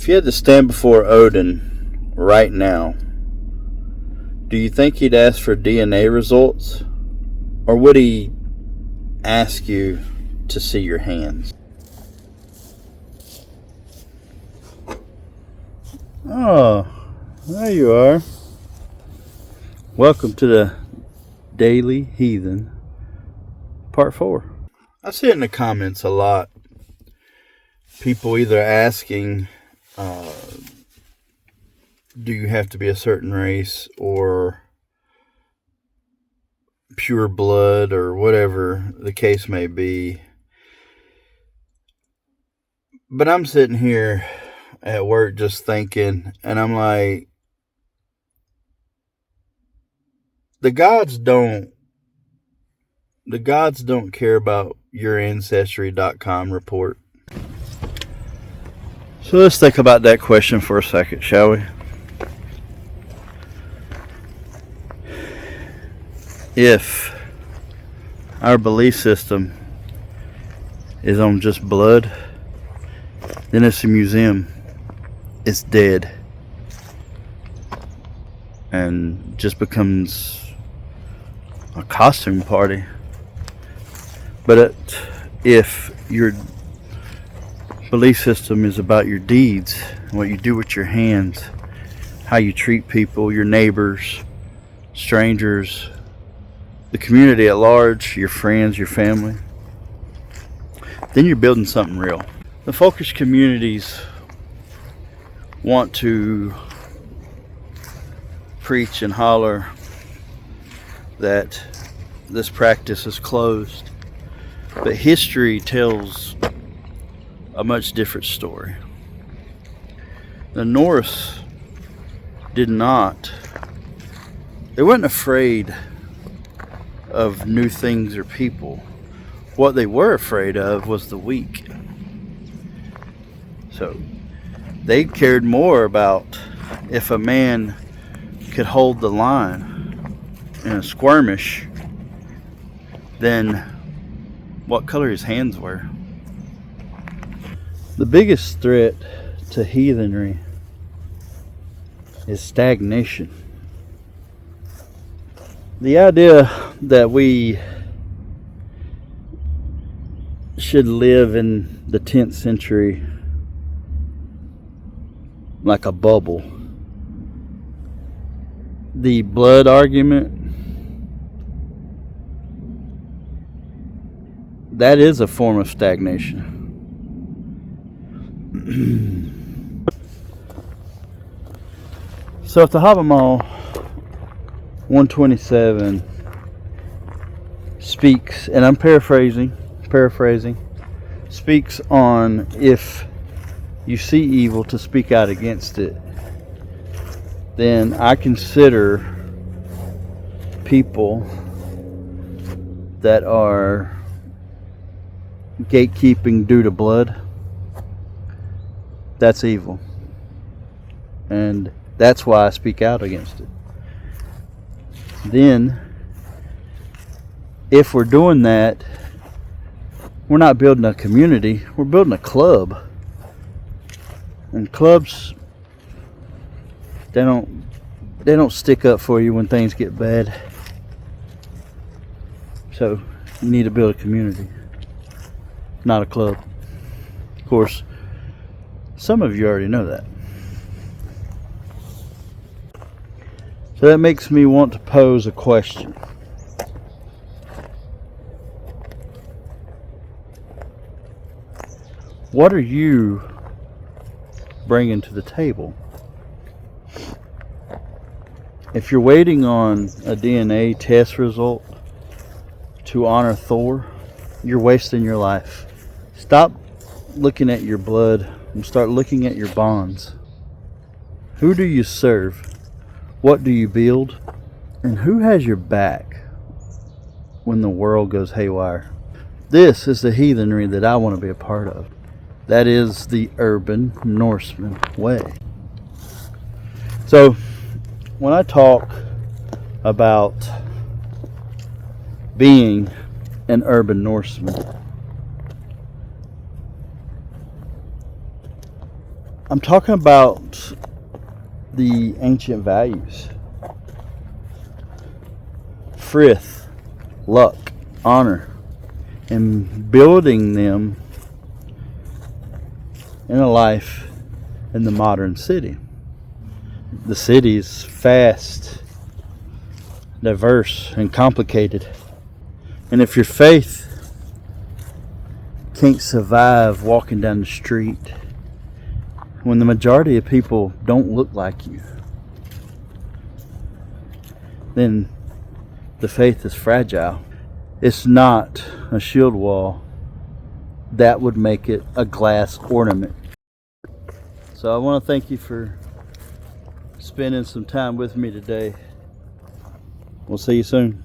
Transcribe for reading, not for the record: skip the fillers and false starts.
If you had to stand before Odin right now, do you think he'd ask for DNA results? Or would he ask you to see your hands? Oh, there you are. Welcome to the Daily Heathen, Part 4. I see it in the comments a lot. People either asking, do you have to be a certain race or pure blood or whatever the case may be. But I'm sitting here at work just thinking, and I'm like, the gods don't care about your Ancestry.com report. So let's think about that question for a second, shall we? If our belief system is on just blood, then it's a museum. It's dead. And just becomes a costume party. But if your belief system is about your deeds, what you do with your hands, how you treat people, your neighbors, strangers, the community at large, your friends, your family, then you're building something real. The Folkish communities want to preach and holler that this practice is closed, but history tells a much different story. The Norse they weren't afraid of new things or people. What they were afraid of was the weak. So they cared more about if a man could hold the line in a skirmish than what color his hands were. The biggest threat to heathenry is stagnation. The idea that we should live in the 10th century like a bubble. The blood argument, that is a form of stagnation. So if the Havamal 127 speaks, and I'm paraphrasing, speaks on if you see evil to speak out against it, then I consider people that are gatekeeping due to blood, that's evil. And that's why I speak out against it. Then, if we're doing that, we're not building a community, we're building a club. And clubs, they don't stick up for you when things get bad. So you need to build a community, not a club. Of course, some of you already know that. So that makes me want to pose a question. What are you bringing to the table? If you're waiting on a DNA test result to honor Thor, you're wasting your life. Stop looking at your blood and start looking at your bonds. Who do you serve? What do you build? And who has your back when the world goes haywire? This is the heathenry that I want to be a part of. That is the urban Norseman way. So, when I talk about being an urban Norseman, I'm talking about the ancient values. Frith, luck, honor, and building them in a life in the modern city. The city's fast, diverse, and complicated. And if your faith can't survive walking down the street when the majority of people don't look like you, then the faith is fragile. It's not a shield wall. That would make it a glass ornament. So I want to thank you for spending some time with me today. We'll see you soon.